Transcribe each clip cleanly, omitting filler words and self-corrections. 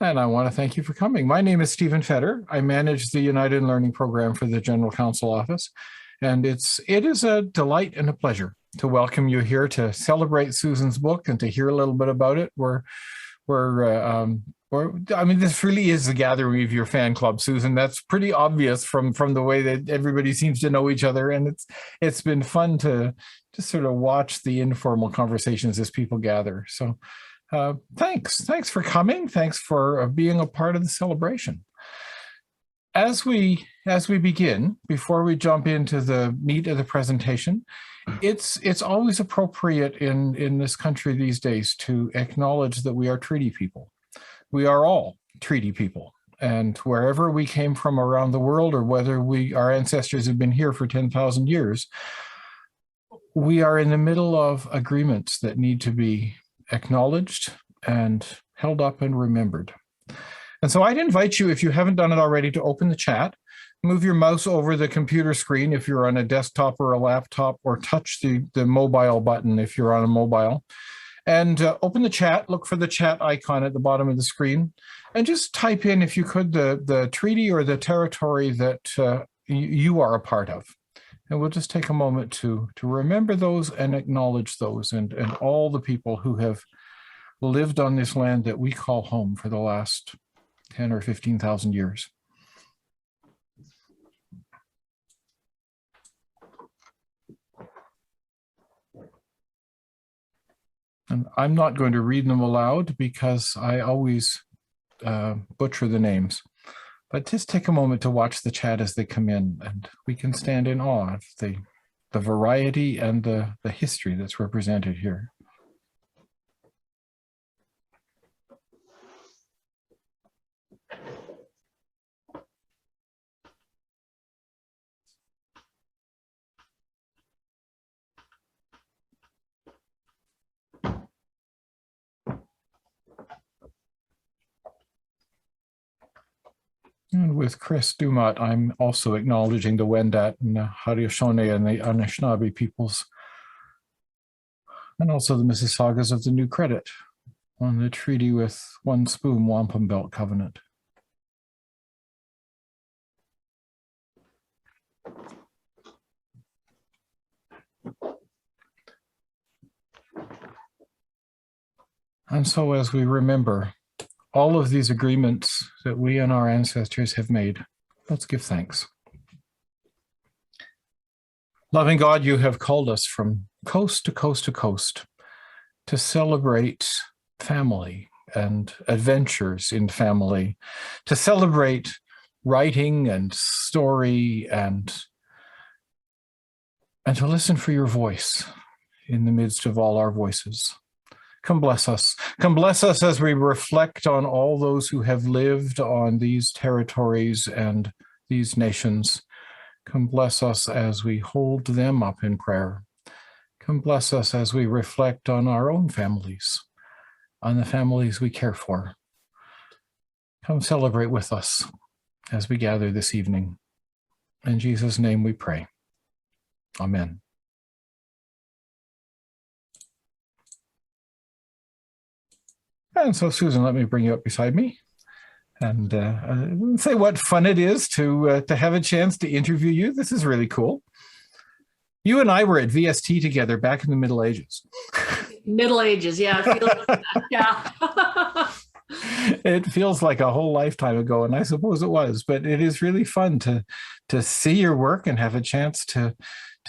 And I want to thank you for coming. My name is Stephen Fetter. I manage the United Learning Program for the General Counsel Office. And it is a delight and a pleasure to welcome you here to celebrate Susan's book and to hear a little bit about it. This really is a gathering of your fan club, Susan. That's pretty obvious from the way that everybody seems to know each other. And it's been fun to just sort of watch the informal conversations as people gather. So thanks for coming. Thanks for being a part of the celebration. As we begin, before we jump into the meat of the presentation, it's always appropriate in this country these days to acknowledge that we are treaty people. We are all treaty people, and wherever we came from around the world, or whether our ancestors have been here for 10,000 years, we are in the middle of agreements that need to be acknowledged and held up and remembered. And so I'd invite you, if you haven't done it already, to open the chat, move your mouse over the computer screen if you're on a desktop or a laptop, or touch the mobile button if you're on a mobile, and open the chat, look for the chat icon at the bottom of the screen, and just type in, if you could, the treaty or the territory that you are a part of. And we'll just take a moment to remember those and acknowledge those and all the people who have lived on this land that we call home for the last 10 or 15,000 years. And I'm not going to read them aloud because I always butcher the names. But just take a moment to watch the chat as they come in, and we can stand in awe of the variety and the history that's represented here. And with Chris Dumont, I'm also acknowledging the Wendat and the Haudenosaunee and the Anishinaabe peoples, and also the Mississaugas of the New Credit on the treaty with One Spoon Wampum Belt Covenant. And so as we remember all of these agreements that we and our ancestors have made, let's give thanks. Loving God, you have called us from coast to coast to coast to celebrate family and adventures in family, to celebrate writing and story, and to listen for your voice in the midst of all our voices. Come bless us. Come bless us as we reflect on all those who have lived on these territories and these nations. Come bless us as we hold them up in prayer. Come bless us as we reflect on our own families, on the families we care for. Come celebrate with us as we gather this evening. In Jesus' name we pray. Amen. And so, Susan, let me bring you up beside me and say what fun it is to have a chance to interview you. This is really cool. You and I were at VST together back in the Middle Ages. Middle Ages, yeah. I feel like that. Yeah. It feels like a whole lifetime ago, and I suppose it was, but it is really fun to see your work and have a chance to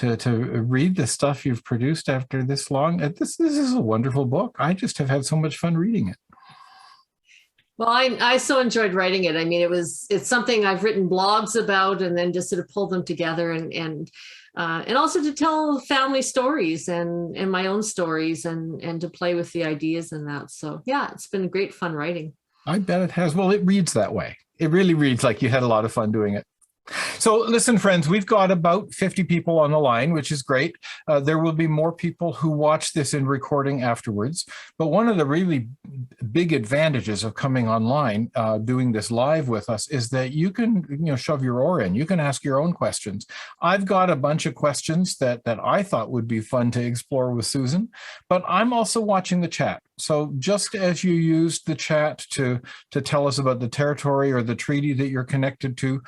read the stuff you've produced after this long. This is a wonderful book. I just have had so much fun reading it. Well, I so enjoyed writing it. I mean, it's something I've written blogs about, and then just sort of pulled them together and also to tell family stories and my own stories and to play with the ideas in that. So yeah, it's been great fun writing. I bet it has. Well, it reads that way. It really reads like you had a lot of fun doing it. So listen, friends, we've got about 50 people on the line, which is great. There will be more people who watch this in recording afterwards. But one of the really big advantages of coming online, doing this live with us, is that you can shove your oar in. You can ask your own questions. I've got a bunch of questions that I thought would be fun to explore with Susan, but I'm also watching the chat. So just as you used the chat to tell us about the territory or the treaty that you're connected to,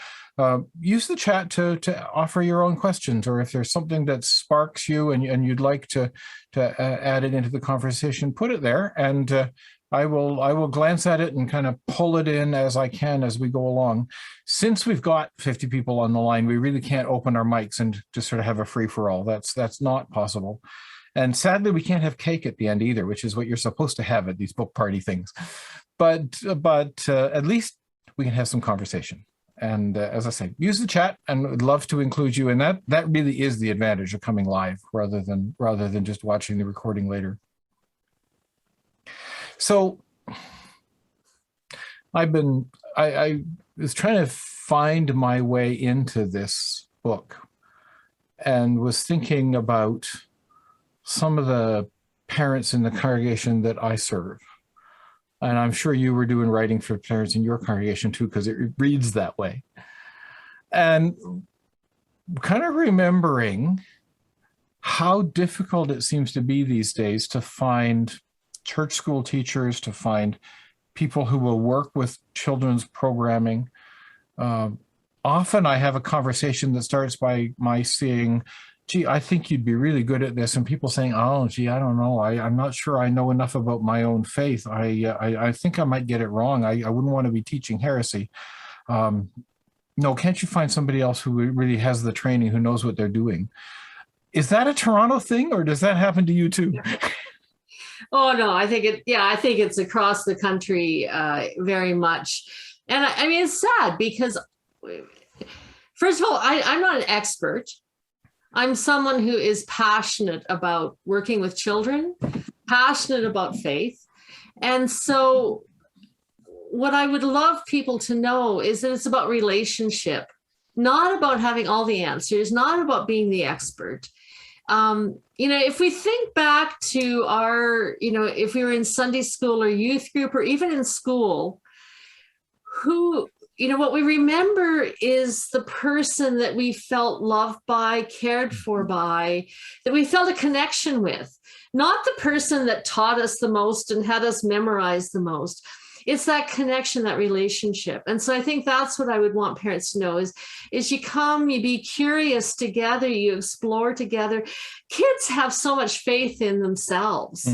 use the chat to offer your own questions, or if there's something that sparks you and you'd like to add it into the conversation, put it there, and I will glance at it and kind of pull it in as I can as we go along. Since we've got 50 people on the line, we really can't open our mics and just sort of have a free for all. That's not possible. And sadly, we can't have cake at the end either, which is what you're supposed to have at these book party things. But at least we can have some conversation. And as I say, use the chat, and would love to include you in that. That really is the advantage of coming live rather than just watching the recording later. So I was trying to find my way into this book and was thinking about some of the parents in the congregation that I serve. And I'm sure you were doing writing for parents in your congregation too, because it reads that way. And kind of remembering how difficult it seems to be these days to find church school teachers, to find people who will work with children's programming. Often I have a conversation that starts by my saying, gee, I think you'd be really good at this. And people saying, oh, gee, I don't know. I'm not sure I know enough about my own faith. I think I might get it wrong. I wouldn't want to be teaching heresy. No, can't you find somebody else who really has the training, who knows what they're doing? Is that a Toronto thing, or does that happen to you too? Oh, no, I think it's across the country very much. And I mean, it's sad because, first of all, I'm not an expert. I'm someone who is passionate about working with children, passionate about faith. And so what I would love people to know is that it's about relationship, not about having all the answers, not about being the expert. If we think back to if we were in Sunday school or youth group or even in school, what we remember is the person that we felt loved by, cared for by, that we felt a connection with, not the person that taught us the most and had us memorize the most. It's that connection, that relationship. And so I think that's what I would want parents to know is you come, you be curious together, you explore together. Kids have so much faith in themselves.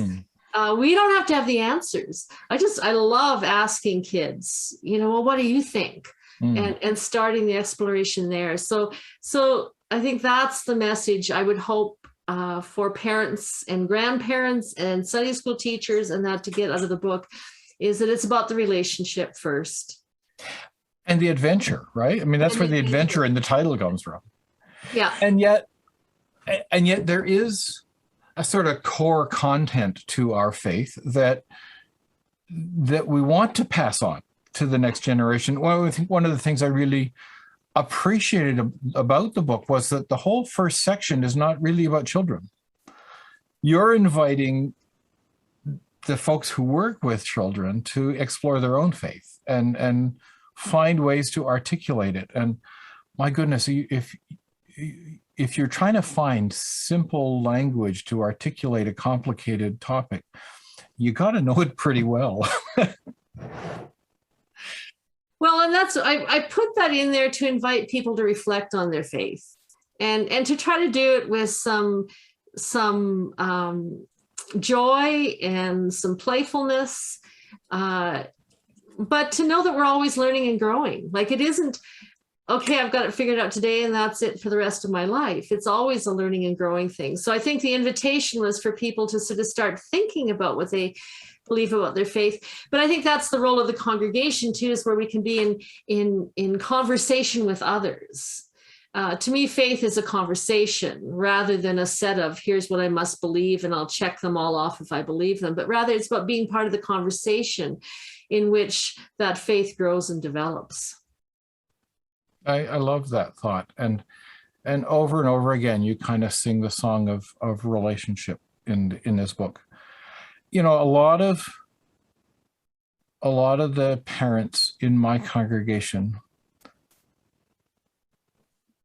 We don't have to have the answers. I love asking kids, well, what do you think? And starting the exploration there. So I think that's the message I would hope for parents and grandparents and Sunday school teachers and that to get out of the book is that it's about the relationship first. And the adventure, right? I mean, that's where the adventure in the title comes from. Yeah. And yet there is a sort of core content to our faith that we want to pass on to the next generation. Well, I think one of the things I really appreciated about the book was that the whole first section is not really about children. You're inviting the folks who work with children to explore their own faith and find ways to articulate it. And my goodness, if you're trying to find simple language to articulate a complicated topic, you got to know it pretty well. Well, and I put that in there to invite people to reflect on their faith and to try to do it with some joy and some playfulness, but to know that we're always learning and growing. Like it isn't, okay, I've got it figured out today and that's it for the rest of my life. It's always a learning and growing thing. So I think the invitation was for people to sort of start thinking about what they believe about their faith. But I think that's the role of the congregation too, is where we can be in conversation with others. To me, faith is a conversation rather than a set of here's what I must believe and I'll check them all off if I believe them, but rather it's about being part of the conversation in which that faith grows and develops. I love that thought. And over again, you kind of sing the song of relationship in this book. A lot of the parents in my congregation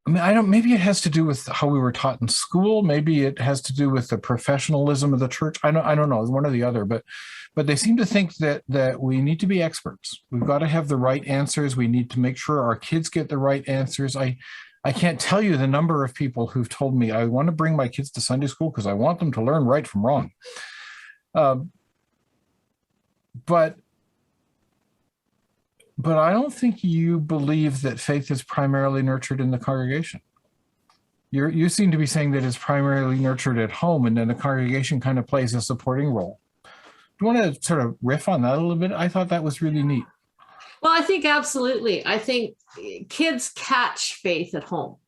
I mean, I don't, maybe it has to do with how we were taught in school. Maybe it has to do with the professionalism of the church. I don't know, one or the other, but they seem to think that we need to be experts. We've got to have the right answers. We need to make sure our kids get the right answers. I can't tell you the number of people who've told me, I want to bring my kids to Sunday school because I want them to learn right from wrong. But I don't think you believe that faith is primarily nurtured in the congregation. You seem to be saying that it's primarily nurtured at home, and then the congregation kind of plays a supporting role. Do you want to sort of riff on that a little bit? I thought that was really neat. Well, I think absolutely. I think kids catch faith at home.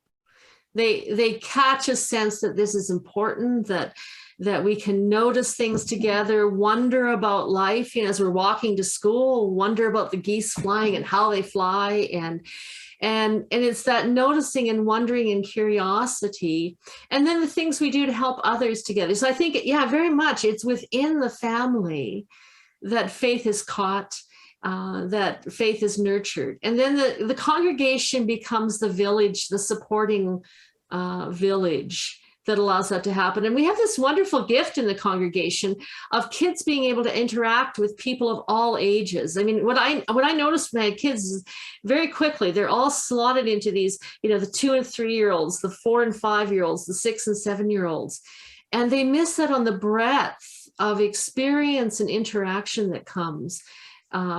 They catch a sense that this is important, that we can notice things together, wonder about life, as we're walking to school, wonder about the geese flying and how they fly. And it's that noticing and wondering and curiosity, and then the things we do to help others together. So I think, yeah, very much it's within the family that faith is caught, that faith is nurtured. And then the congregation becomes the village, the supporting village that allows that to happen. And we have this wonderful gift in the congregation of kids being able to interact with people of all ages. I mean, what I noticed when I had kids is very quickly, they're all slotted into these, the 2 and 3 year olds, the 4 and 5 year olds, the 6 and 7 year olds. And they miss that on the breadth of experience and interaction that comes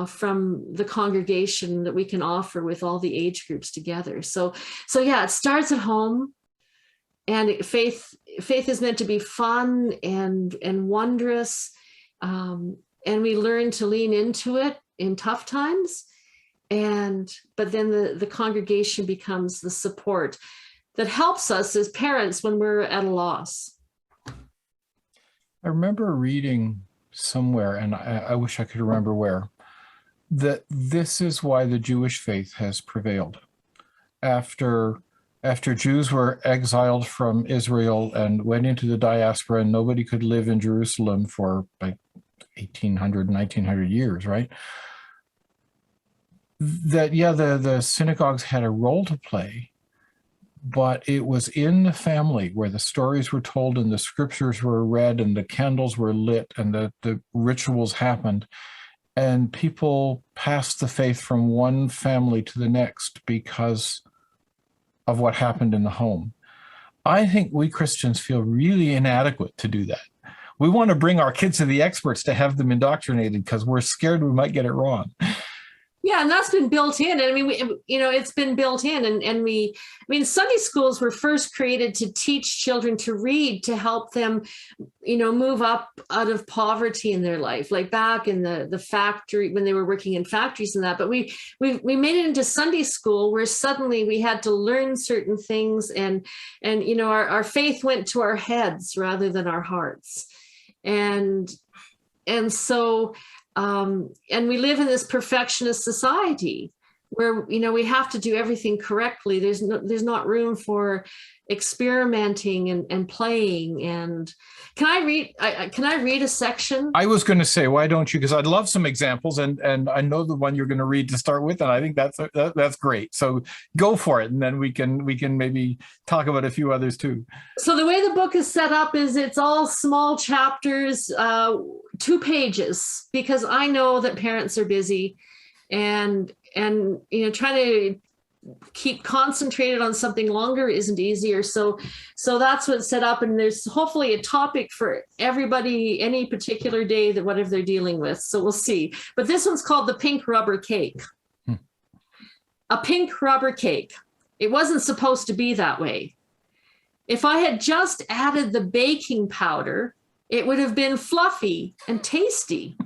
from the congregation that we can offer with all the age groups together. So yeah, it starts at home. And faith is meant to be fun and wondrous, and we learn to lean into it in tough times. But then the congregation becomes the support that helps us as parents when we're at a loss. I remember reading somewhere, and I wish I could remember where, that this is why the Jewish faith has prevailed. After Jews were exiled from Israel and went into the diaspora, and nobody could live in Jerusalem for like 1800, 1900 years, right? That, yeah, the synagogues had a role to play, but it was in the family where the stories were told and the scriptures were read and the candles were lit and the rituals happened. And people passed the faith from one family to the next because of what happened in the home. I think we Christians feel really inadequate to do that. We want to bring our kids to the experts to have them indoctrinated because we're scared we might get it wrong. Yeah, and that's been built in. I mean, it's been built in, and Sunday schools were first created to teach children to read, to help them, move up out of poverty in their life, like back in the factory when they were working in factories and that. But we made it into Sunday school where suddenly we had to learn certain things, and our faith went to our heads rather than our hearts, and so. And we live in this perfectionist society where, we have to do everything correctly. There's not room for experimenting and playing. And can I read a section? I was going to say, why don't you? Because I'd love some examples, and I know the one you're going to read to start with, and I think that's great. So go for it, and then we can maybe talk about a few others too. So the way the book is set up is it's all small chapters, 2 pages, because I know that parents are busy, and trying to keep concentrated on something longer isn't easier. So that's what's set up, and there's hopefully a topic for everybody any particular day, that whatever they're dealing with. So we'll see. But this one's called The Pink Rubber Cake. A pink rubber cake. It wasn't supposed to be that way. If I had just added the baking powder, it would have been fluffy and tasty.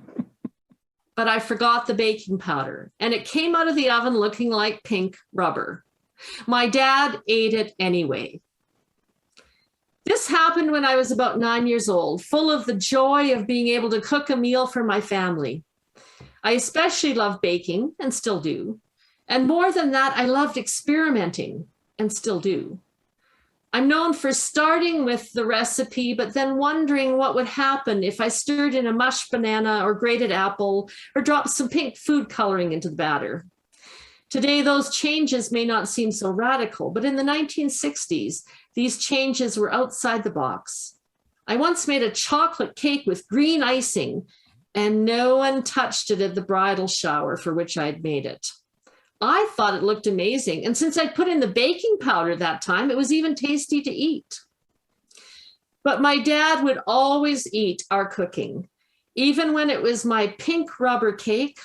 But I forgot the baking powder, and it came out of the oven looking like pink rubber. My dad ate it anyway. This happened when I was about 9 years old, full of the joy of being able to cook a meal for my family. I especially loved baking, and still do. And more than that, I loved experimenting, and still do. I'm known for starting with the recipe, but then wondering what would happen if I stirred in a mushed banana or grated apple or dropped some pink food coloring into the batter. Today, those changes may not seem so radical, but in the 1960s, these changes were outside the box. I once made a chocolate cake with green icing, and no one touched it at the bridal shower for which I'd made it. I thought it looked amazing, and since I'd put in the baking powder that time, it was even tasty to eat. But my dad would always eat our cooking, even when it was my pink rubber cake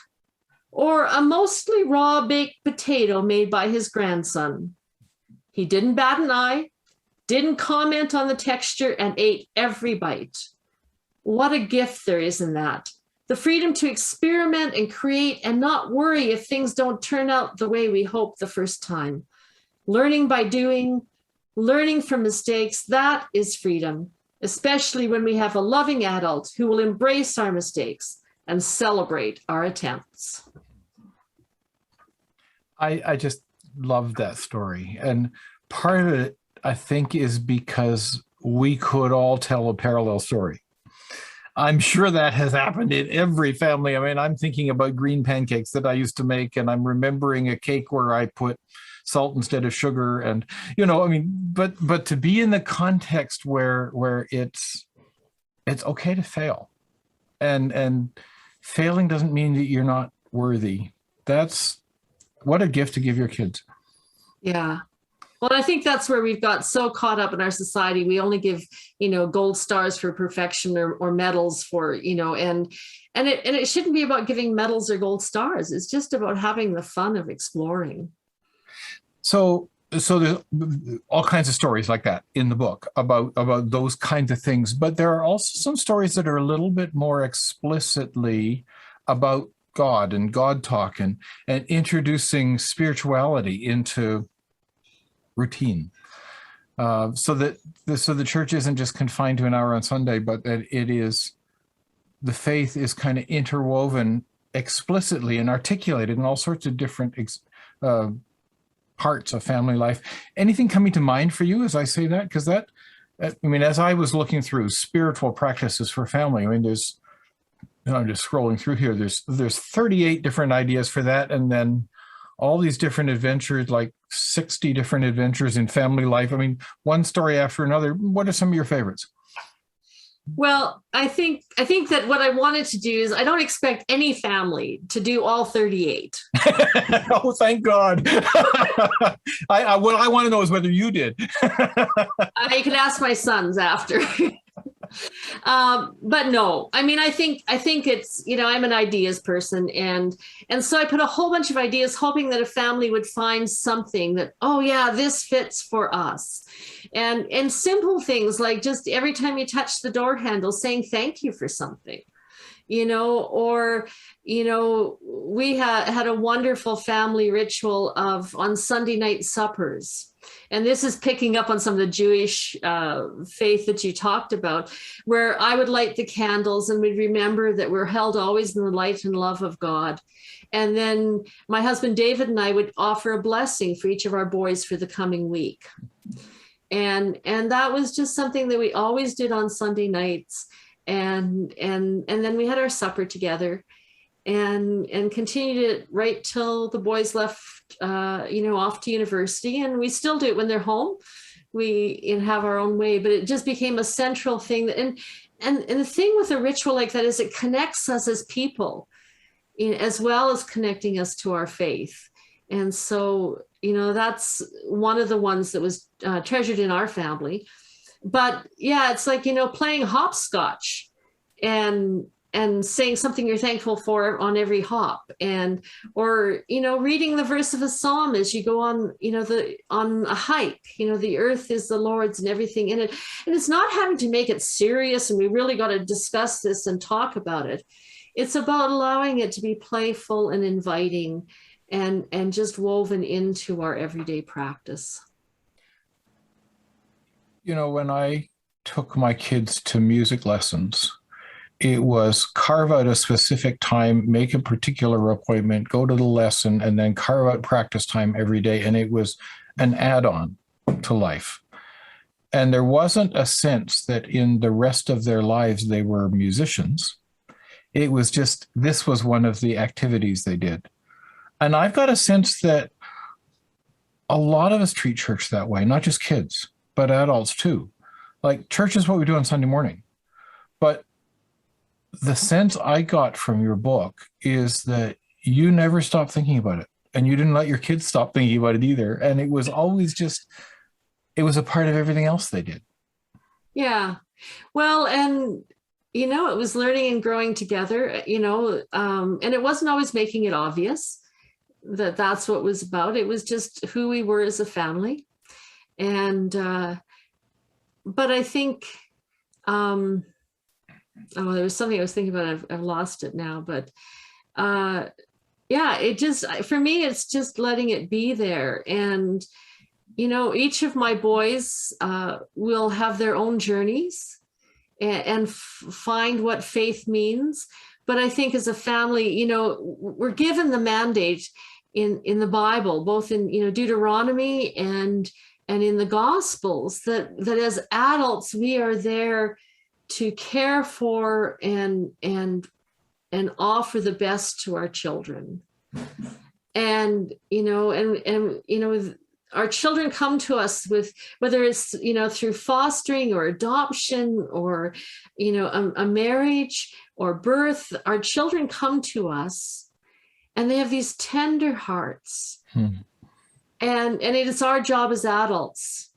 or a mostly raw baked potato made by his grandson. He didn't bat an eye, didn't comment on the texture, and ate every bite. What a gift there is in that. The freedom to experiment and create and not worry if things don't turn out the way we hoped the first time. Learning by doing, learning from mistakes, that is freedom, especially when we have a loving adult who will embrace our mistakes and celebrate our attempts. I just love that story. And part of it, I think, is because we could all tell a parallel story. I'm sure that has happened in every family. I mean, I'm thinking about green pancakes that I used to make, and I'm remembering a cake where I put salt instead of sugar. And, I mean, but to be in the context where it's okay to fail, and failing doesn't mean that you're not worthy. That's what a gift to give your kids. Yeah. Well, I think that's where we've got so caught up in our society. We only give, gold stars for perfection or medals for, and it shouldn't be about giving medals or gold stars. It's just about having the fun of exploring. So there's all kinds of stories like that in the book about those kinds of things, but there are also some stories that are a little bit more explicitly about God and God talk and introducing spirituality into routine, so the church isn't just confined to an hour on Sunday, but that the faith is kind of interwoven explicitly and articulated in all sorts of different parts of family life. Anything coming to mind for you as I say that? Because as I was looking through spiritual practices for family, I'm just scrolling through here. There's 38 different ideas for that, and then all these different adventures, like 60 different adventures in family life. I mean, one story after another. What are some of your favorites? Well, I think that what I wanted to do is I don't expect any family to do all 38. Oh, thank God. What I want to know is whether you did. You can ask my sons after. But no, I mean, I think it's, I'm an ideas person. And so I put a whole bunch of ideas, hoping that a family would find something that, oh yeah, this fits for us. And simple things like just every time you touch the door handle, saying thank you for something, or, we had a wonderful family ritual on Sunday night suppers. And this is picking up on some of the Jewish faith that you talked about, where I would light the candles and we'd remember that we're held always in the light and love of God. And then my husband David and I would offer a blessing for each of our boys for the coming week. And that was just something that we always did on Sunday nights. And then we had our supper together and continued it right till the boys left, off to university. And we still do it when they're home. We have our own way, but it just became a central thing. And the thing with a ritual like that is it connects us as people, as well as connecting us to our faith. And so, that's one of the ones that was treasured in our family. But yeah, it's like, playing hopscotch and saying something you're thankful for on every hop, or reading the verse of a psalm as you go on on a hike. The earth is the Lord's and everything in it, and it's not having to make it serious and we really got to discuss this and talk about it. It's about allowing it to be playful and inviting and just woven into our everyday practice. When I took my kids to music lessons, it was carve out a specific time, make a particular appointment, go to the lesson, and then carve out practice time every day. And it was an add-on to life. And there wasn't a sense that in the rest of their lives they were musicians. It was just, this was one of the activities they did. And I've got a sense that a lot of us treat church that way, not just kids, but adults too. Like church is what we do on Sunday morning. But the sense I got from your book is that you never stopped thinking about it. And you didn't let your kids stop thinking about it either. And it was always just, it was a part of everything else they did. Yeah. Well, and, it was learning and growing together, and it wasn't always making it obvious that that's what it was about. It was just who we were as a family. And, but I think, there was something I was thinking about. I've lost it now, but, it just, for me, it's just letting it be there. And, each of my boys will have their own journeys and find what faith means. But I think as a family, we're given the mandate in the Bible, both in, Deuteronomy and in the Gospels, that as adults, we are there to care for and offer the best to our children. And, our children come to us with, whether it's, through fostering or adoption or, a marriage or birth, our children come to us and they have these tender hearts. And it is our job as adults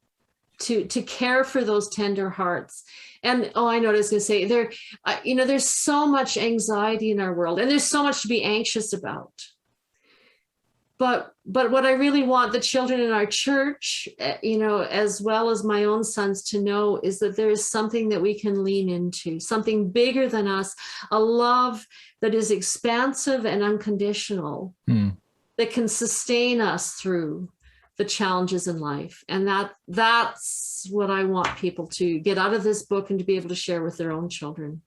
to care for those tender hearts. And, I know what I was going to say, there's so much anxiety in our world and there's so much to be anxious about. But what I really want the children in our church, as well as my own sons to know is that there is something that we can lean into, something bigger than us, a love that is expansive and unconditional, that can sustain us through the challenges in life. And that's what I want people to get out of this book and to be able to share with their own children.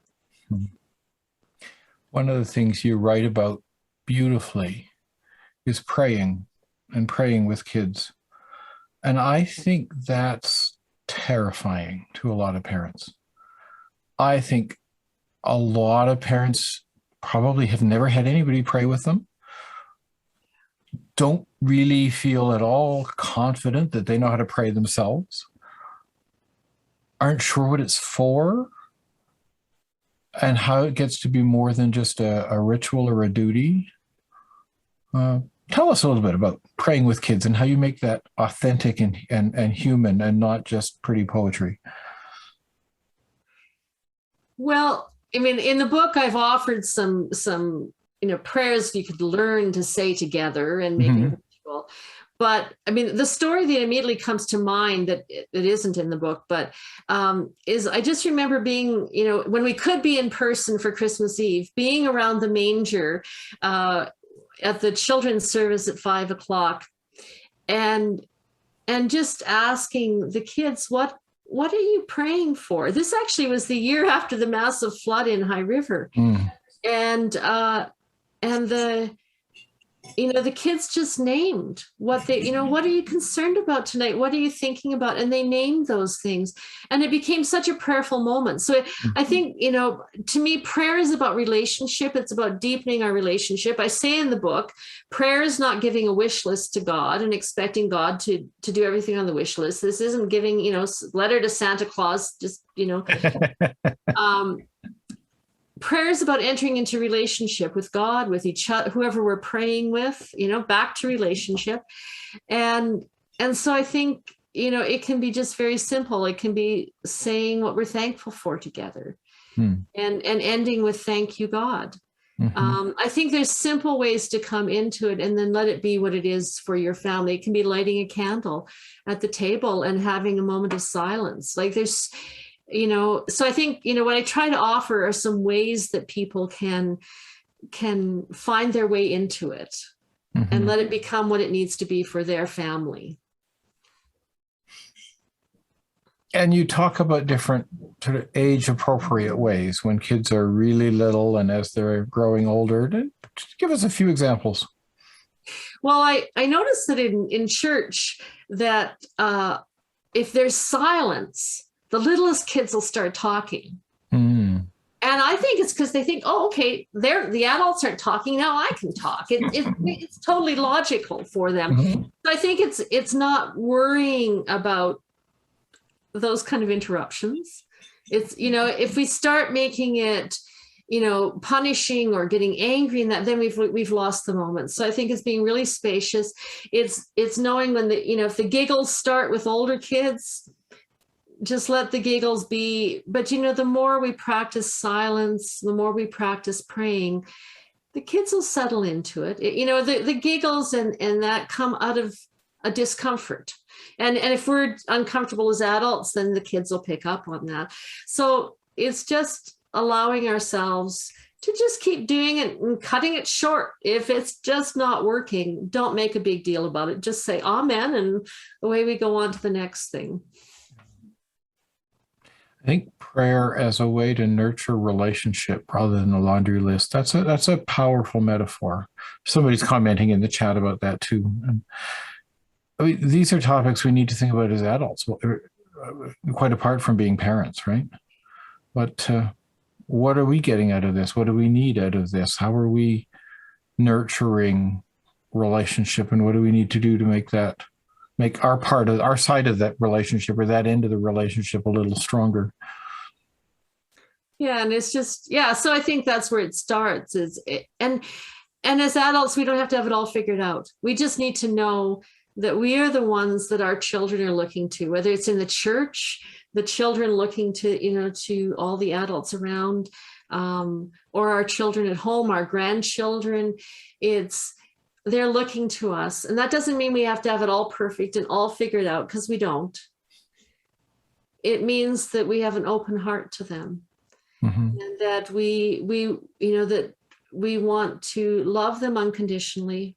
One of the things you write about beautifully is praying and praying with kids. And I think that's terrifying to a lot of parents. I think a lot of parents probably have never had anybody pray with them, don't really feel at all confident that they know how to pray themselves, aren't sure what it's for, and how it gets to be more than just a ritual or a duty. Tell us a little bit about praying with kids and how you make that authentic and human and not just pretty poetry. Well, I mean, in the book, I've offered some prayers you could learn to say together and make it a ritual. But I mean, the story that immediately comes to mind that it isn't in the book, but is I just remember being, when we could be in person for Christmas Eve, being around the manger at the children's service at 5:00, and just asking the kids, what are you praying for? This actually was the year after the massive flood in High River. And the kids just named what they, what are you concerned about tonight? What are you thinking about? And they named those things. And it became such a prayerful moment. So I think, to me, prayer is about relationship. It's about deepening our relationship. I say in the book, prayer is not giving a wish list to God and expecting God to do everything on the wish list. This isn't giving, letter to Santa Claus, just, prayer is about entering into relationship with God, with each other, whoever we're praying with, back to relationship. And so I think, it can be just very simple. It can be saying what we're thankful for together and ending with thank you, God. I think there's simple ways to come into it and then let it be what it is for your family. It can be lighting a candle at the table and having a moment of silence. Like there's, so I think, what I try to offer are some ways that people can find their way into it and let it become what it needs to be for their family. And you talk about different sort of age appropriate ways when kids are really little and as they're growing older. Just give us a few examples. Well, I noticed that in church that if there's silence, the littlest kids will start talking. And And I think it's because they think, oh, okay, the adults aren't talking now. I can talk. It's totally logical for them. Mhm. So I think it's not worrying about those kind of interruptions. It's, if we start making it, punishing or getting angry and that, then we've lost the moment. So I think it's being really spacious. It's knowing when if the giggles start with older kids, just let the giggles be. But the more we practice silence, the more we practice praying, the kids will settle into it. The giggles and that come out of a discomfort. And if we're uncomfortable as adults, then the kids will pick up on that. So it's just allowing ourselves to just keep doing it and cutting it short. If it's just not working, don't make a big deal about it. Just say amen, and away we go on to the next thing. I think prayer as a way to nurture relationship rather than a laundry list. That's a powerful metaphor. Somebody's commenting in the chat about that too. And I mean, these are topics we need to think about as adults, quite apart from being parents, right? But what are we getting out of this? What do we need out of this? How are we nurturing relationship, and what do we need to do to make our side of that relationship, or that end of the relationship, a little stronger? Yeah, and it's just, so I think that's where it starts. And as adults, we don't have to have it all figured out. We just need to know that we are the ones that our children are looking to, whether it's in the church, the children looking to, to all the adults around, or our children at home, our grandchildren. They're looking to us. And that doesn't mean we have to have it all perfect and all figured out, because we don't. It means that we have an open heart to them. Mm-hmm. And that that we want to love them unconditionally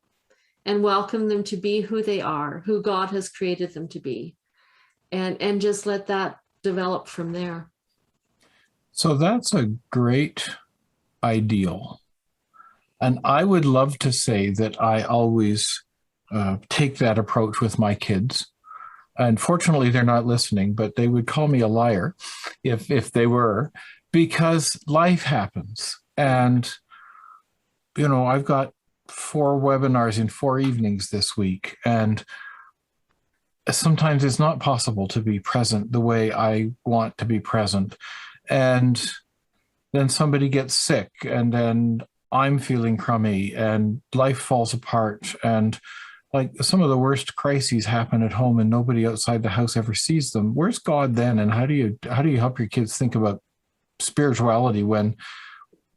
and welcome them to be who they are, who God has created them to be, and just let that develop from there. So that's a great ideal. And I would love to say that I always take that approach with my kids. Unfortunately, they're not listening, but they would call me a liar if they were, because life happens. And, I've got 4 webinars in 4 evenings this week. And sometimes it's not possible to be present the way I want to be present. And then somebody gets sick, and then I'm feeling crummy, and life falls apart. And like, some of the worst crises happen at home, and nobody outside the house ever sees them. Where's God then? And how do you help your kids think about spirituality when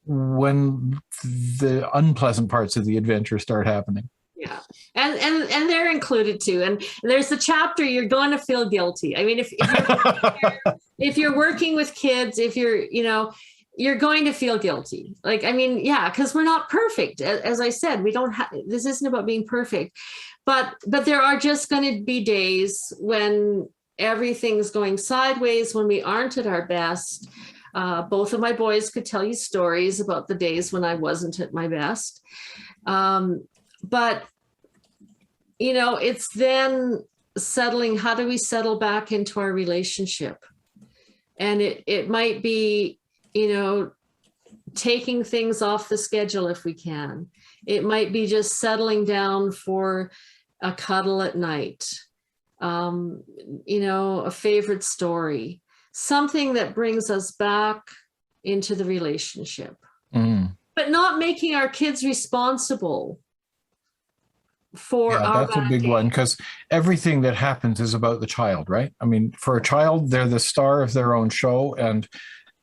the unpleasant parts of the adventure start happening? Yeah. And they're included too. And there's the chapter, you're going to feel guilty. I mean, if you're working with kids, if you're going to feel guilty. Because we're not perfect. As I said, this isn't about being perfect, but there are just going to be days when everything's going sideways, when we aren't at our best. Both of my boys could tell you stories about the days when I wasn't at my best. But it's then settling. How do we settle back into our relationship? And it might be, taking things off the schedule if we can. It might be just settling down for a cuddle at night, a favorite story, something that brings us back into the relationship, but not making our kids responsible for our that's a big one, because everything that happens is about the child, right? I mean, for a child, they're the star of their own show, and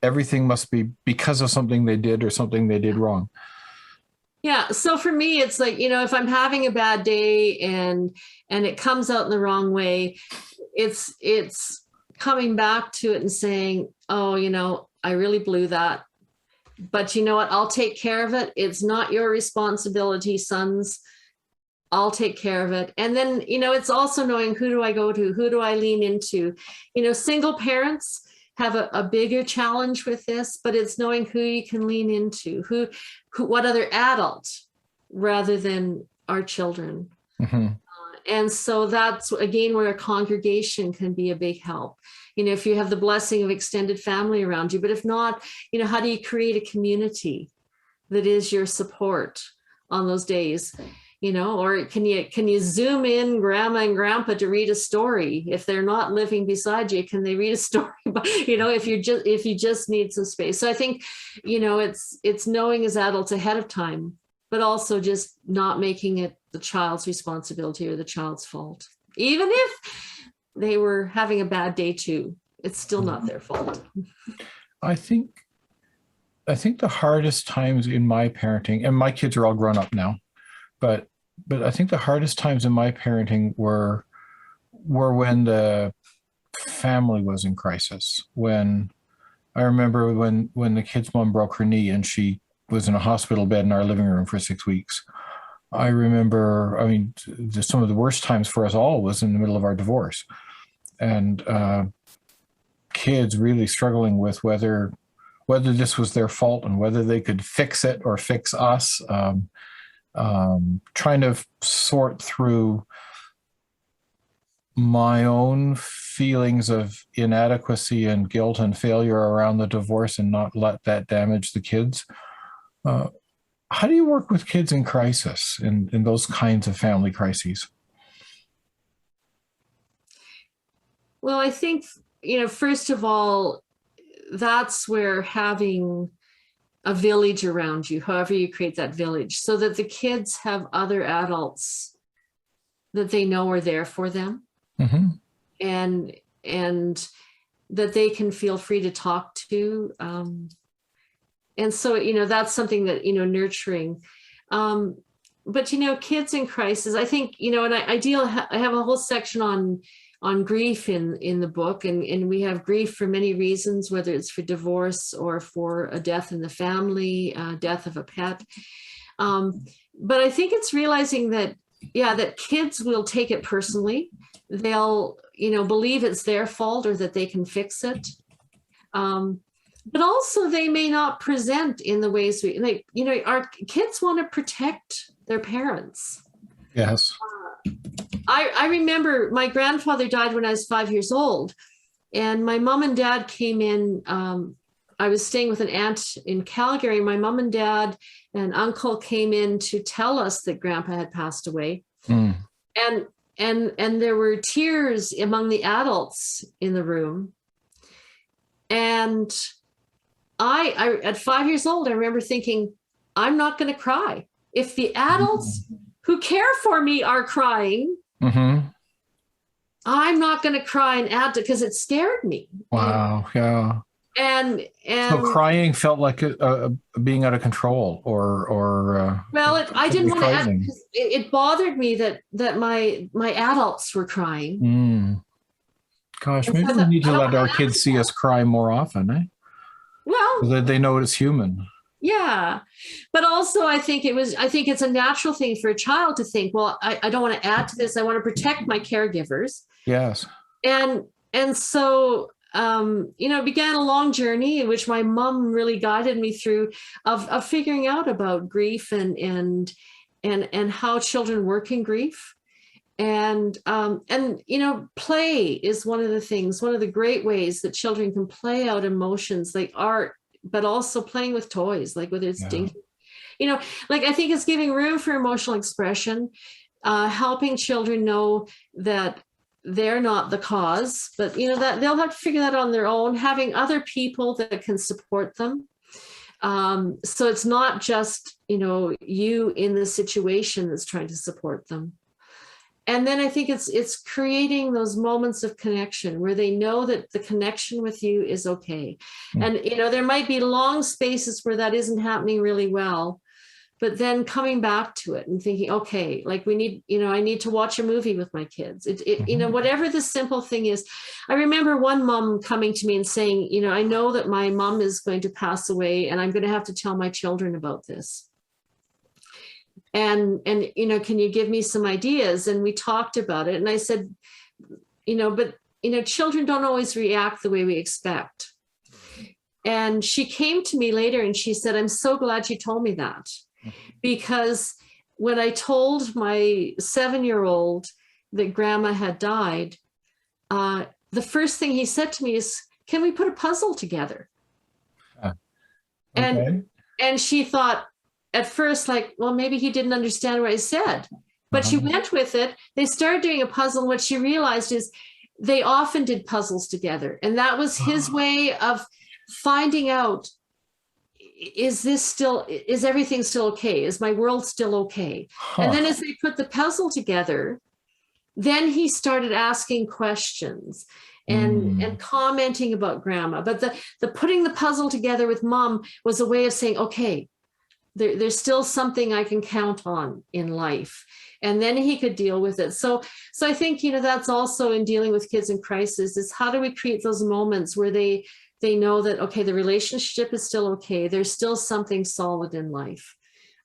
everything must be because of something they did or something they did wrong. Yeah. So for me, it's like, if I'm having a bad day and it comes out in the wrong way, it's coming back to it and saying, oh, I really blew that. But you know what? I'll take care of it. It's not your responsibility, sons. I'll take care of it. And then, it's also knowing, who do I go to? Who do I lean into? Single parents have a bigger challenge with this, but it's knowing who you can lean into, what other adult rather than our children. Mm-hmm. And so that's, again, where a congregation can be a big help. If you have the blessing of extended family around you, but if not, how do you create a community that is your support on those days? Or can you zoom in grandma and grandpa to read a story? If they're not living beside you, can they read a story? If you just need some space. So I think, it's knowing as adults ahead of time, but also just not making it the child's responsibility or the child's fault. Even if they were having a bad day too, it's still not their fault. I think the hardest times in my parenting, and my kids are all grown up now, but I think the hardest times in my parenting were when the family was in crisis. When I remember when the kid's mom broke her knee and she was in a hospital bed in our living room for 6 weeks. I remember, some of the worst times for us all was in the middle of our divorce, and kids really struggling with whether this was their fault and whether they could fix it or fix us. Trying to sort through my own feelings of inadequacy and guilt and failure around the divorce and not let that damage the kids. How do you work with kids in crisis, in those kinds of family crises? Well, I think, first of all, that's where having a village around you, however you create that village, so that the kids have other adults that they know are there for them, Mm-hmm. and that they can feel free to talk to. And so, that's something that, nurturing. But, kids in crisis, I think, and I have a whole section on grief in the book, and we have grief for many reasons, whether it's for divorce or for a death in the family, death of a pet. But I think it's realizing that, that kids will take it personally. They'll, believe it's their fault or that they can fix it. But also they may not present in the ways our kids want to protect their parents. Yes. I remember my grandfather died when I was 5 years old, and my mom and dad came in. I was staying with an aunt in Calgary. My mom and dad and uncle came in to tell us that grandpa had passed away. Mm. And there were tears among the adults in the room. And I at 5 years old, I remember thinking, I'm not going to cry. If the adults who care for me are crying, mm-hmm. I'm not going to cry and add to, because it scared me. Wow. Yeah. And So crying felt like being out of control, or well, I didn't want to add, frightening. because it bothered me that my adults were crying. Mm. Gosh, And so maybe I we thought, need to I don't let our wanna kids ask see us cry more often, so Well, that they know it's human. yeah. But also I think it's a natural thing for a child to think, well, I don't want to add to this. I want to protect my caregivers. Yes. And so, it began a long journey in which my mom really guided me through of figuring out about grief and how children work in grief. And play is one of the great ways that children can play out emotions, like art, but also playing with toys, like whether it's dinky, I think it's giving room for emotional expression, helping children know that they're not the cause, but that they'll have to figure that on their own, having other people that can support them. So it's not just, you in the situation that's trying to support them. And then I think it's creating those moments of connection where they know that the connection with you is okay. And, there might be long spaces where that isn't happening really well, but then coming back to it and thinking, okay, like I need to watch a movie with my kids. Whatever the simple thing is. I remember one mom coming to me and saying, I know that my mom is going to pass away and I'm going to have to tell my children about this. And can you give me some ideas? And we talked about it. And I said, but children don't always react the way we expect. And she came to me later and she said, I'm so glad you told me that. Because when I told my 7-year-old that grandma had died, the first thing he said to me is, can we put a puzzle together? Okay. And she thought at first, like, well, maybe he didn't understand what I said, but she went with it. They started doing a puzzle. And what she realized is they often did puzzles together. And that was his way of finding out, is everything still okay? Is my world still okay? And then as they put the puzzle together, then he started asking questions and commenting about grandma. But the putting the puzzle together with mom was a way of saying, okay, there's still something I can count on in life. And then he could deal with it. So I think, that's also in dealing with kids in crisis, is how do we create those moments where they know that, okay, the relationship is still okay. There's still something solid in life.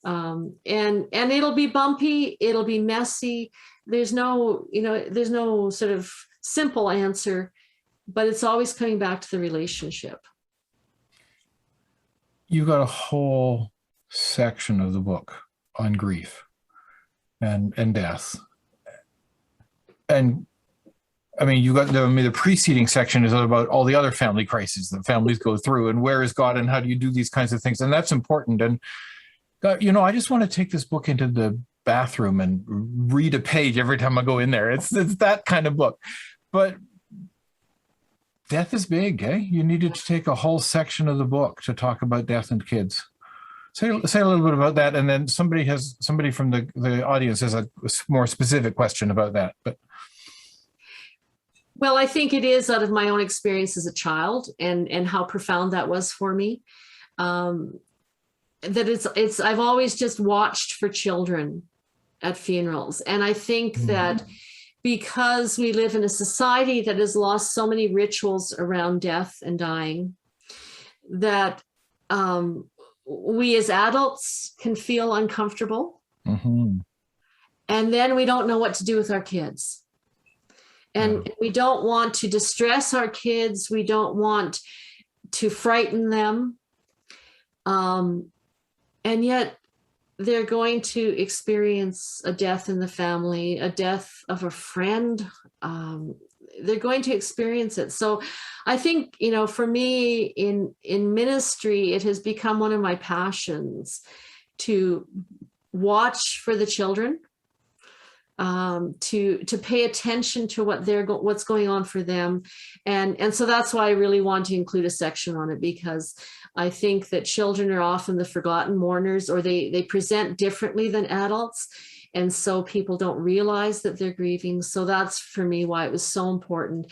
And it'll be bumpy. It'll be messy. There's no sort of simple answer, but it's always coming back to the relationship. You got a whole section of the book on grief and death. And I mean, you got the preceding section is about all the other family crises that families go through, and where is God, and how do you do these kinds of things? And that's important. And I just want to take this book into the bathroom and read a page every time I go in there. It's that kind of book. But death is big, eh? You needed to take a whole section of the book to talk about death and kids. Say a little bit about that, and then somebody from the audience has a more specific question about that. But well, I think it is out of my own experience as a child and how profound that was for me. That I've always just watched for children at funerals. And I think that because we live in a society that has lost so many rituals around death and dying, that we as adults can feel uncomfortable. And then we don't know what to do with our kids. And we don't want to distress our kids. We don't want to frighten them. And yet they're going to experience a death in the family, a death of a friend. They're going to experience it. So I think, for me in ministry, it has become one of my passions to watch for the children, to pay attention to what's going on for them. And so that's why I really want to include a section on it, because I think that children are often the forgotten mourners, or they present differently than adults. And so people don't realize that they're grieving. So that's for me why it was so important.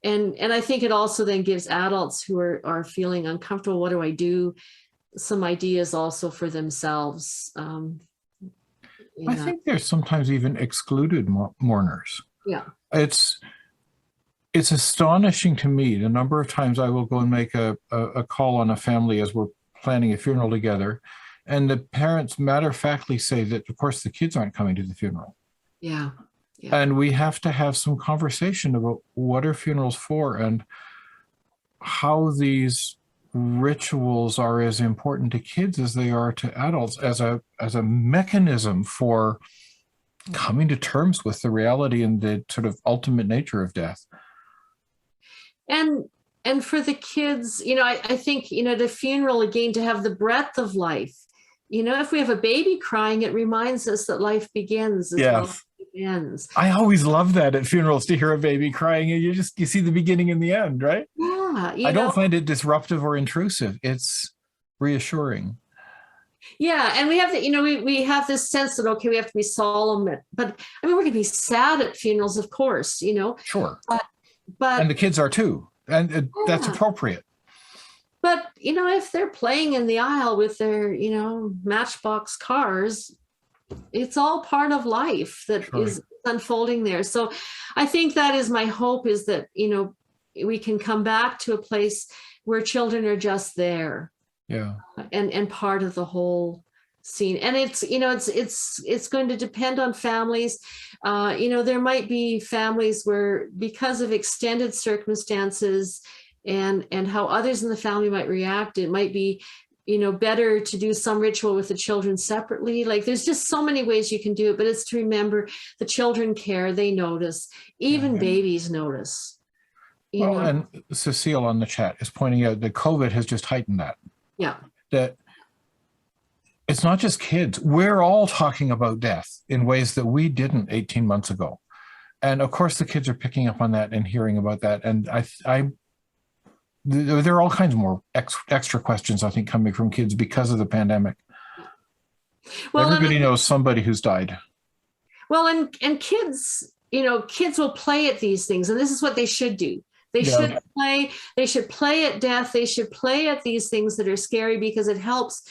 And I think it also then gives adults who are feeling uncomfortable, what do I do? Some ideas also for themselves. I think there's sometimes even excluded mourners. Yeah. It's astonishing to me the number of times I will go and make a call on a family as we're planning a funeral together, and the parents matter-of-factly say that, of course, the kids aren't coming to the funeral. Yeah. And we have to have some conversation about what are funerals for and how these rituals are as important to kids as they are to adults, as a mechanism for coming to terms with the reality and the sort of ultimate nature of death. And for the kids, I think, the funeral, again, to have the breadth of life, if we have a baby crying, it reminds us that life begins as well as it ends. I always love that at funerals, to hear a baby crying, and you see the beginning and the end, right? Yeah. I don't find it disruptive or intrusive. It's reassuring. Yeah. And we have we have this sense that, okay, we have to be solemn, but I mean, we're going to be sad at funerals, of course, Sure. But and the kids are too. And that's appropriate. But, if they're playing in the aisle with their, Matchbox cars, it's all part of life that is unfolding there. So I think that is my hope, is that, we can come back to a place where children are just there. Yeah. And part of the whole scene. And it's going to depend on families. There might be families where, because of extended circumstances and how others in the family might react, it might be better to do some ritual with the children separately. Like there's just so many ways you can do it, but it's to remember the children care, they notice, even babies notice. And Cecile on the chat is pointing out that COVID has just heightened that. Yeah. That it's not just kids. We're all talking about death in ways that we didn't 18 months ago. And of course the kids are picking up on that and hearing about that. And there are all kinds of more extra questions, I think, coming from kids because of the pandemic. Well, everybody knows somebody who's died. Well, and kids, kids will play at these things, and this is what they should do. They should play. They should play at death. They should play at these things that are scary because it helps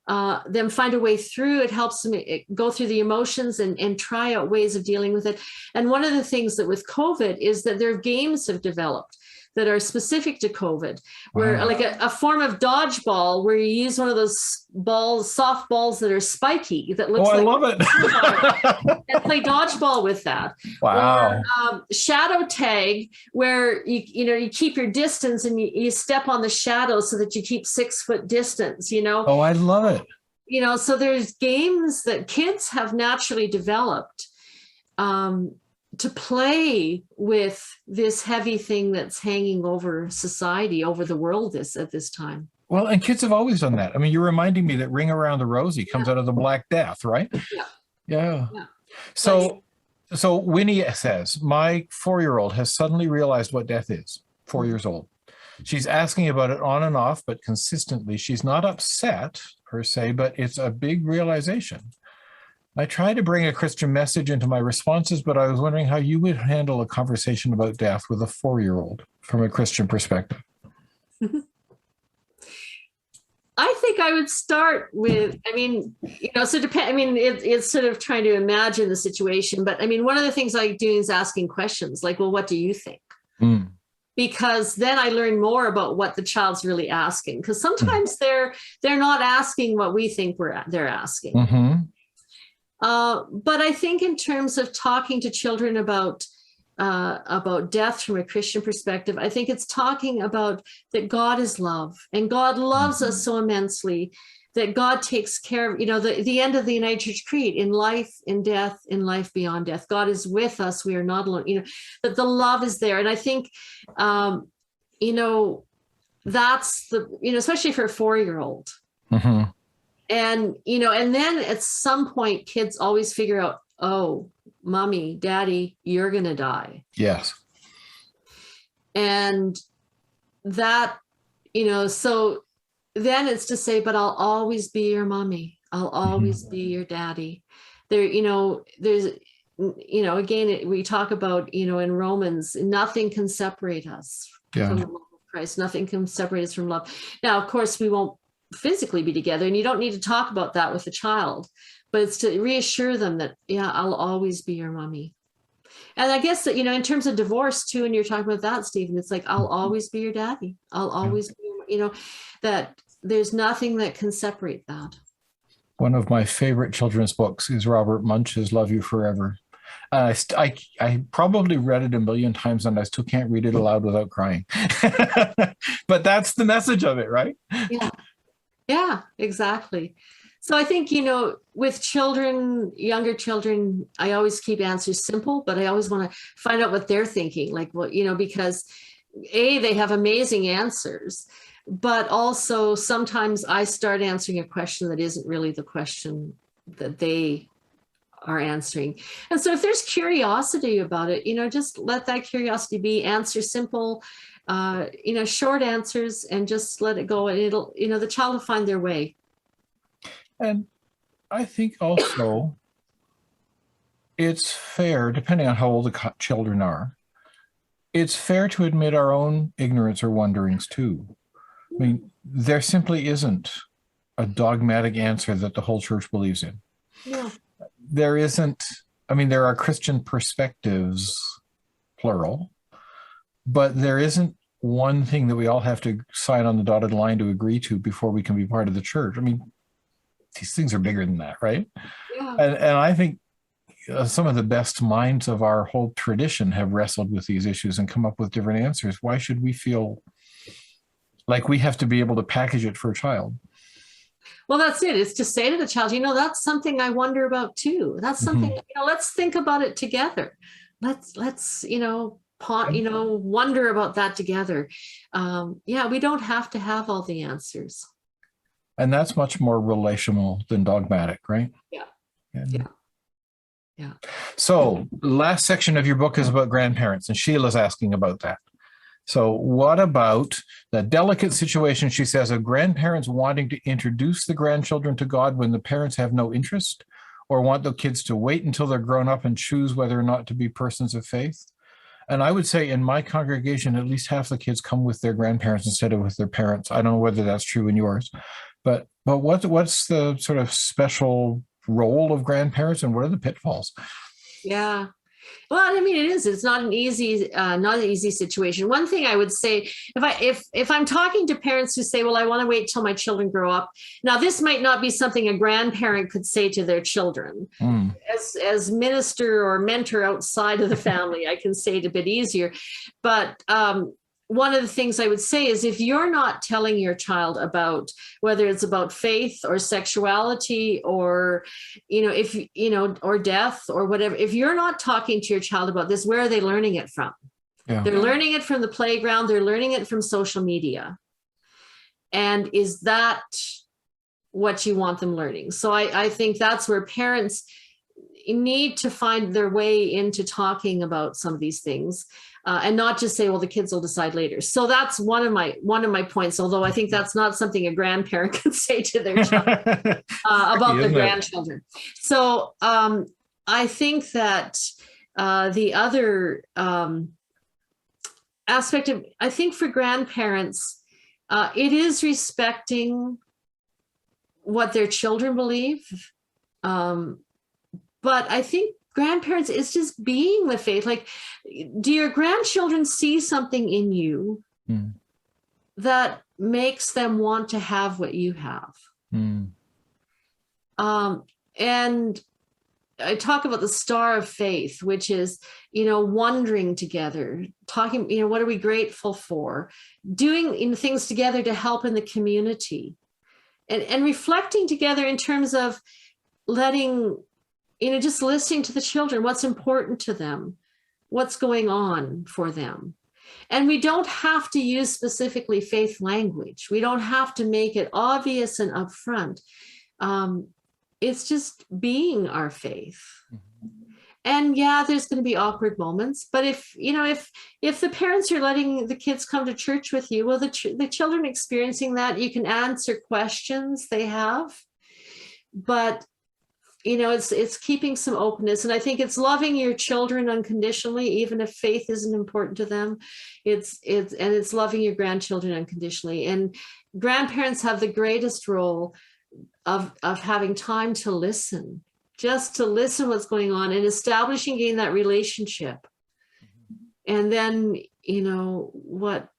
them find a way through. It helps them go through the emotions and try out ways of dealing with it. And one of the things that with COVID is that their games have developed that are specific to COVID, where like a form of dodgeball where you use one of those balls, soft balls that are spiky, that looks like. I love it. And play dodgeball with that. Wow. Or shadow tag, where you keep your distance and you step on the shadow so that you keep 6 foot distance, Oh, I love it. So there's games that kids have naturally developed to play with this heavy thing that's hanging over society, over the world at this time. Well, and kids have always done that. I mean, you're reminding me that Ring Around the Rosie comes out of the Black Death, right? Yeah. So Winnie says, my 4-year-old has suddenly realized what death is, 4 years old. She's asking about it on and off, but consistently. She's not upset per se, but it's a big realization. I try to bring a Christian message into my responses, but I was wondering how you would handle a conversation about death with a 4-year-old from a Christian perspective. I think I would start with, it's sort of trying to imagine the situation, but one of the things I do is asking questions like, well, what do you think? Because then I learn more about what the child's really asking. Because sometimes they're not asking what we think they're asking. Mm-hmm. But I think in terms of talking to children about death from a Christian perspective, I think it's talking about that God is love, and God loves us so immensely that God takes care of, the end of the United Church Creed, in life, in death, in life beyond death. God is with us. We are not alone, that the love is there. And I think, that's especially for a 4-year-old. Mm-hmm. And, and then at some point, kids always figure out, oh, mommy, daddy, you're going to die. Yes. And that, so then it's to say, but I'll always be your mommy. I'll always be your daddy. There, there's, again, we talk about, in Romans, nothing can separate us from the love of Christ. Nothing can separate us from love. Now, of course, we won't physically be together, and you don't need to talk about that with the child, but it's to reassure them that, I'll always be your mommy. And I guess that, in terms of divorce too, and you're talking about that, Stephen, it's like, I'll always be your daddy. I'll always be, that there's nothing that can separate that. One of my favorite children's books is Robert Munch's Love You Forever. I probably read it a million times, and I still can't read it aloud without crying. But that's the message of it, right? Yeah, exactly. So I think, with children, younger children, I always keep answers simple, but I always want to find out what they're thinking. Like, because they have amazing answers, but also sometimes I start answering a question that isn't really the question that they are answering. And so if there's curiosity about it, just let that curiosity be. Answer simple, short answers, and just let it go. And it'll, the child will find their way. And I think also it's fair, depending on how old the children are, it's fair to admit our own ignorance or wonderings too. I mean, there simply isn't a dogmatic answer that the whole church believes in. Yeah. There isn't, there are Christian perspectives, plural, but there isn't one thing that we all have to sign on the dotted line to agree to before we can be part of the church. These things are bigger than that, right? Yeah. And I think some of the best minds of our whole tradition have wrestled with these issues and come up with different answers. Why should we feel like we have to be able to package it for a child? Well, that's it. It's to say to the child, that's something I wonder about too. That's something, let's think about it together. Let's wonder about that together. Yeah, we don't have to have all the answers. And that's much more relational than dogmatic, right? Yeah. And Yeah. so last section of your book is about grandparents, and Sheila's asking about that. So what about the delicate situation, she says, of grandparents wanting to introduce the grandchildren to God when the parents have no interest, or want the kids to wait until they're grown up and choose whether or not to be persons of faith? And I would say in my congregation, at least half the kids come with their grandparents instead of with their parents. I don't know whether that's true in yours, but what's the sort of special role of grandparents, and what are the pitfalls? Yeah. Well, I mean, it's not an easy situation. One thing I would say, if I'm talking to parents who say, well, I want to wait till my children grow up. Now, this might not be something a grandparent could say to their children. As minister or mentor outside of the family, I can say it a bit easier. But one of the things I would say is, if you're not telling your child about, whether it's about faith or sexuality or, or death or whatever, if you're not talking to your child about this, where are they learning it from? Yeah. They're learning it from the playground. They're learning it from social media. And is that what you want them learning? So I think that's where parents need to find their way into talking about some of these things. And not just say, well, the kids will decide later. So that's one of my points, although I think that's not something a grandparent could say to their child about their grandchildren. So I think that the other aspect of, I think for grandparents, it is respecting what their children believe. But I think grandparents, it's just being the faith. Like, do your grandchildren see something in you that makes them want to have what you have? And I talk about the star of faith, which is, wondering together, talking, what are we grateful for? Doing things together to help in the community, and reflecting together in terms of letting, just listening to the children, what's important to them, what's going on for them. And we don't have to use specifically faith language. We don't have to make it obvious and upfront. It's just being our faith. And yeah, there's going to be awkward moments, but if the parents are letting the kids come to church with you, well, the children experiencing that, you can answer questions they have, but it's keeping some openness. And I think it's loving your children unconditionally, even if faith isn't important to them. It's loving your grandchildren unconditionally. And grandparents have the greatest role of having time to listen, just to listen what's going on and establishing again that relationship. And then, what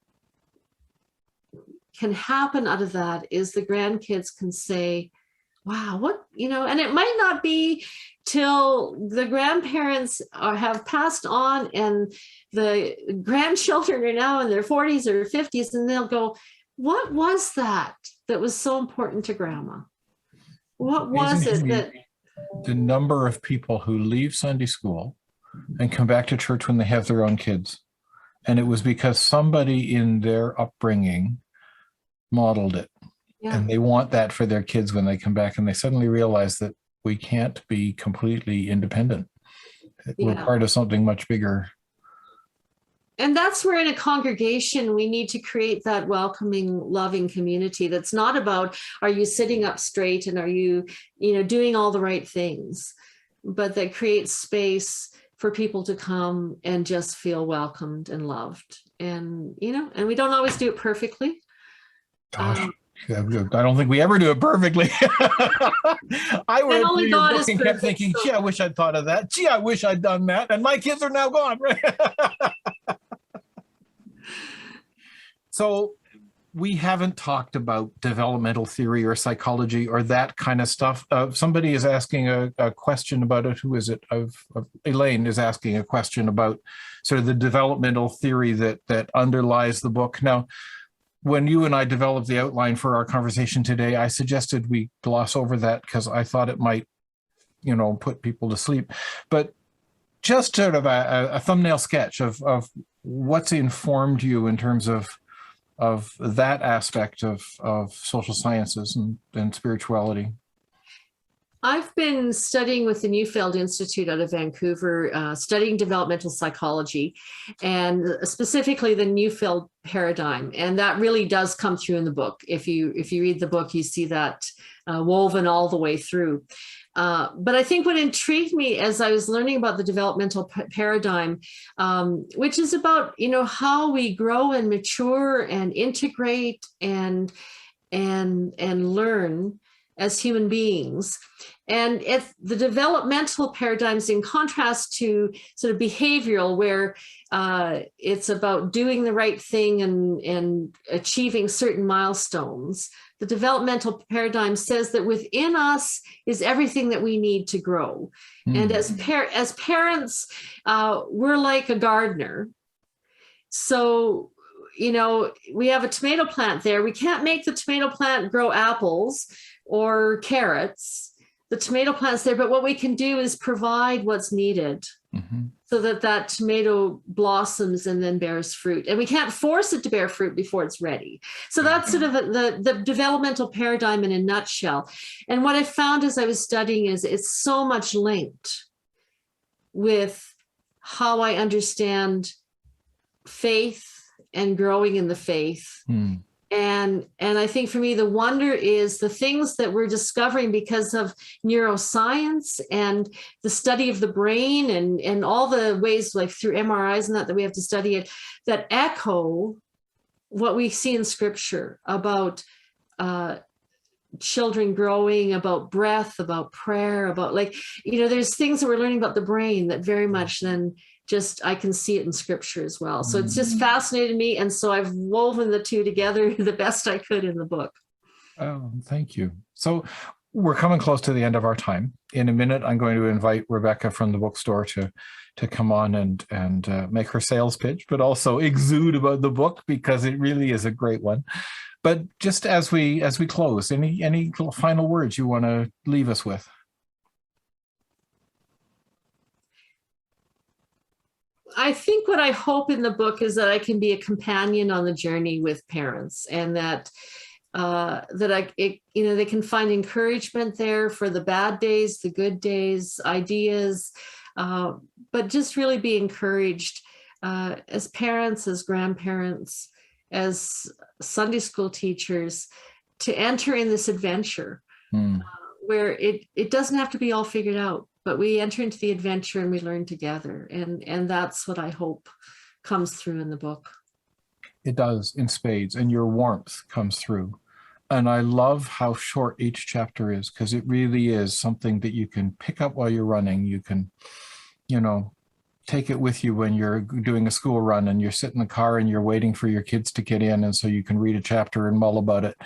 can happen out of that is the grandkids can say, wow, and it might not be till the grandparents have passed on and the grandchildren are now in their 40s or 50s, and they'll go, what was that was so important to grandma? What was it that... The number of people who leave Sunday school and come back to church when they have their own kids. And it was because somebody in their upbringing modeled it. Yeah. And they want that for their kids when they come back, and they suddenly realize that we can't be completely independent. We're part of something much bigger. And that's where in a congregation, we need to create that welcoming, loving community. That's not about, are you sitting up straight and are you, doing all the right things, but that creates space for people to come and just feel welcomed and loved. And, and we don't always do it perfectly. Gosh. I don't think we ever do it perfectly. I read through your book and kept thinking, gee, I wish I'd thought of that. Gee, I wish I'd done that. And my kids are now gone. So we haven't talked about developmental theory or psychology or that kind of stuff. Somebody is asking a question about it. Who is it? Elaine is asking a question about sort of the developmental theory that underlies the book. Now, when you and I developed the outline for our conversation today, I suggested we gloss over that because I thought it might, put people to sleep. But just sort of a thumbnail sketch of what's informed you in terms of that aspect of social sciences and spirituality. I've been studying with the Neufeld Institute out of Vancouver, studying developmental psychology, and specifically the Neufeld paradigm. And that really does come through in the book. If you read the book, you see that woven all the way through. But I think what intrigued me as I was learning about the developmental paradigm, which is about, how we grow and mature and integrate and learn as human beings. And if the developmental paradigms, in contrast to sort of behavioral, where it's about doing the right thing and achieving certain milestones, the developmental paradigm says that within us is everything that we need to grow. And as parents, we're like a gardener. So, we have a tomato plant there. We can't make the tomato plant grow apples or carrots. The tomato plant's there, but what we can do is provide what's needed so that tomato blossoms and then bears fruit. And we can't force it to bear fruit before it's ready. So that's sort of the developmental paradigm in a nutshell. And what I found as I was studying is it's so much linked with how I understand faith and growing in the faith. And I think for me, the wonder is the things that we're discovering because of neuroscience and the study of the brain and all the ways, like through MRIs and that we have to study it, that echo what we see in scripture about children growing, about breath, about prayer, about there's things that we're learning about the brain that very much then just I can see it in scripture as well. So it's just fascinated me. And so I've woven the two together the best I could in the book. Oh, thank you. So we're coming close to the end of our time. In a minute, I'm going to invite Rebecca from the bookstore to come on and make her sales pitch, but also exude about the book because it really is a great one. But just as we close, any final words you want to leave us with? I think what I hope in the book is that I can be a companion on the journey with parents, and that they can find encouragement there for the bad days, the good days, ideas, but just really be encouraged as parents, as grandparents, as Sunday school teachers, to enter in this adventure where it doesn't have to be all figured out. But we enter into the adventure and we learn together. And that's what I hope comes through in the book. It does in spades, and your warmth comes through. And I love how short each chapter is, because it really is something that you can pick up while you're running. You can, take it with you when you're doing a school run and you're sitting in the car and you're waiting for your kids to get in. And so you can read a chapter and mull about it.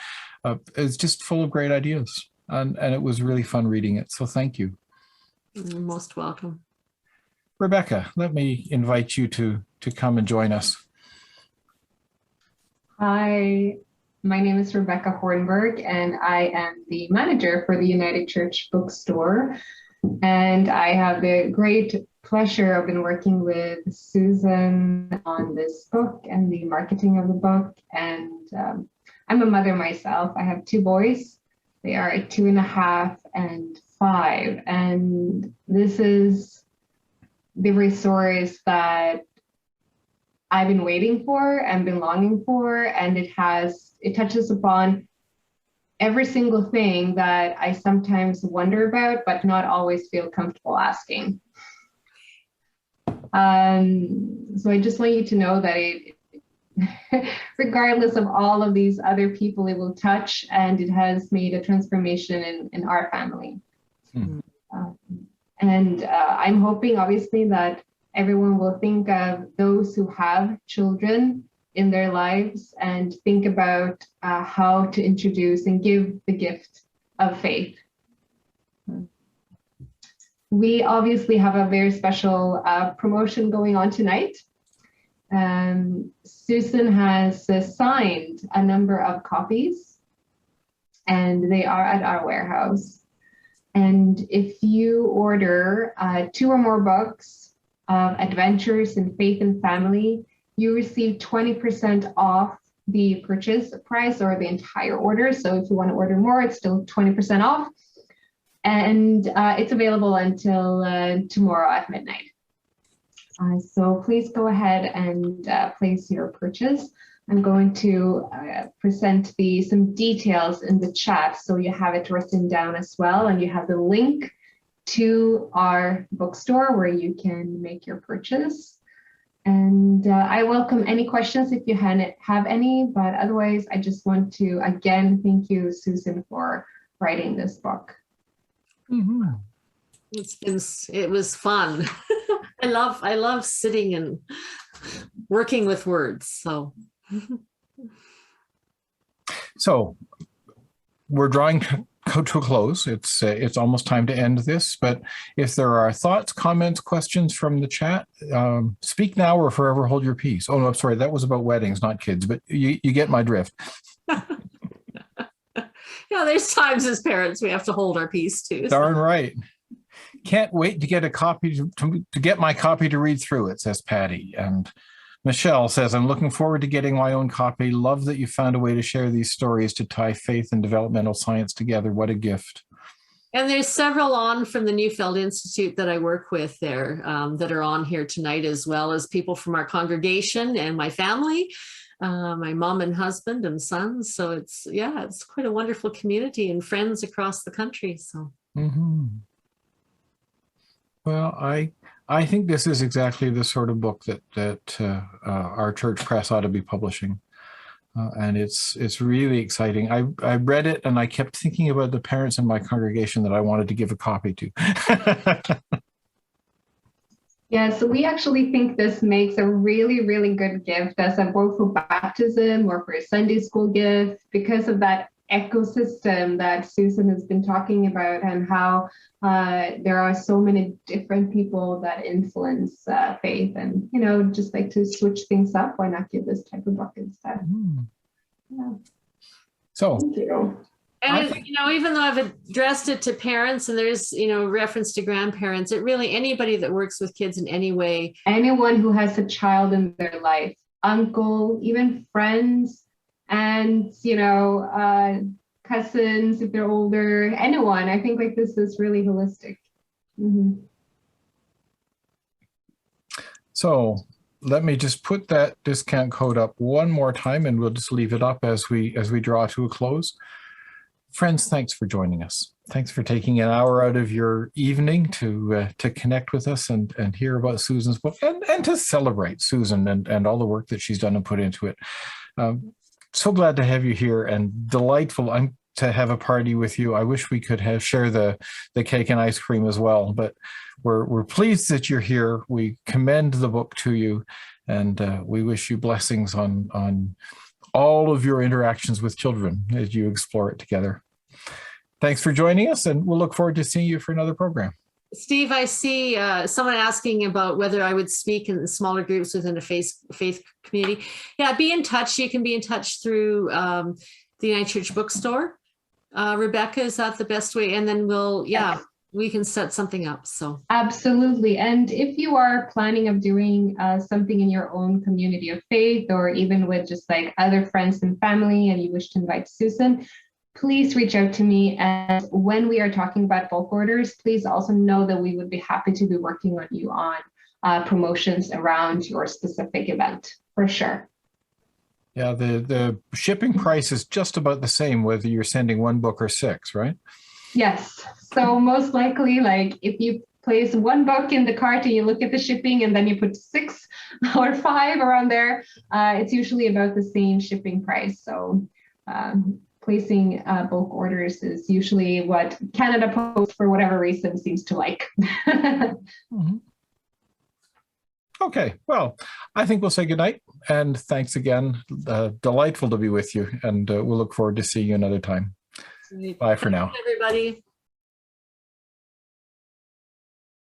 It's just full of great ideas. And it was really fun reading it. So thank you. You're most welcome. Rebecca, let me invite you to come and join us. Hi, my name is Rebecca Hornberg, and I am the manager for the United Church Bookstore. And I have the great pleasure of been working with Susan on this book and the marketing of the book. And I'm a mother myself. I have two boys. They are 2.5 and 5. And this is the resource that I've been waiting for and been longing for. And it touches upon every single thing that I sometimes wonder about, but not always feel comfortable asking. So I just want you to know that regardless of all of these other people it will touch, and it has made a transformation in our family. And I'm hoping, obviously, that everyone will think of those who have children in their lives and think about how to introduce and give the gift of faith. We obviously have a very special promotion going on tonight. Susan has signed a number of copies, and they are at our warehouse. And if you order 2 or more books of adventures in faith and family, you receive 20% off the purchase price or the entire order. So if you want to order more, it's still 20% off. And it's available until tomorrow at midnight. So please go ahead and place your purchase. I'm going to present some details in the chat so you have it written down as well, and you have the link to our bookstore where you can make your purchase. And I welcome any questions if you have any, but otherwise I just want to again thank you, Susan, for writing this book. Mm-hmm. It was fun. I love sitting and working with words. So we're drawing to a close. It's almost time to end this, but if there are thoughts, comments, questions from the chat, speak now or forever hold your peace. Oh no, sorry, that was about weddings, not kids, but you get my drift. There's times as parents we have to hold our peace too. Darn right. Can't wait to get a copy to get my copy to read through it, says Patty. And Michelle says, I'm looking forward to getting my own copy. Love that you found a way to share these stories to tie faith and developmental science together. What a gift. And there's several on from the Neufeld Institute that I work with there that are on here tonight, as well as people from our congregation and my family, my mom and husband and sons. So it's quite a wonderful community and friends across the country. So. Mm-hmm. Well, I think this is exactly the sort of book that our church press ought to be publishing. And it's really exciting. I read it and I kept thinking about the parents in my congregation that I wanted to give a copy to. Yeah, so we actually think this makes a really, really good gift as a both for baptism or for a Sunday school gift, because of that ecosystem that Susan has been talking about, and how there are so many different people that influence faith, and just like to switch things up. Why not give this type of book instead? Mm-hmm. Yeah. So thank you. And even though I've addressed it to parents, and there's reference to grandparents, it really, anybody that works with kids in any way, anyone who has a child in their life, uncle, even friends, and cousins if they're older, anyone. I think this is really holistic. Mm-hmm. So let me just put that discount code up one more time, and we'll just leave it up as we draw to a close. Friends, thanks for joining us. Thanks for taking an hour out of your evening to connect with us and hear about Susan's book, and to celebrate Susan and all the work that she's done and put into it. So glad to have you here, and delightful to have a party with you. I wish we could share the cake and ice cream as well, but we're pleased that you're here. We commend the book to you, and we wish you blessings on all of your interactions with children as you explore it together. Thanks for joining us, and we'll look forward to seeing you for another program. Steve, I see someone asking about whether I would speak in smaller groups within a faith community. Yeah, be in touch. You can be in touch through the United Church Bookstore. Rebecca, is that the best way? And then we can set something up. So absolutely. And if you are planning of doing something in your own community of faith, or even with just like other friends and family, and you wish to invite Susan, please reach out to me. And when we are talking about bulk orders, please also know that we would be happy to be working with you on promotions around your specific event, for sure. Yeah, the shipping price is just about the same whether you're sending one book or 6, right? Yes. So most likely, if you place one book in the cart and you look at the shipping, and then you put 6 or 5 around there, it's usually about the same shipping price. So placing bulk orders is usually what Canada Post, for whatever reason, seems to like. Mm-hmm. Okay, well, I think we'll say goodnight, and thanks again. Delightful to be with you, and we'll look forward to seeing you another time. Bye for now. Thanks, everybody.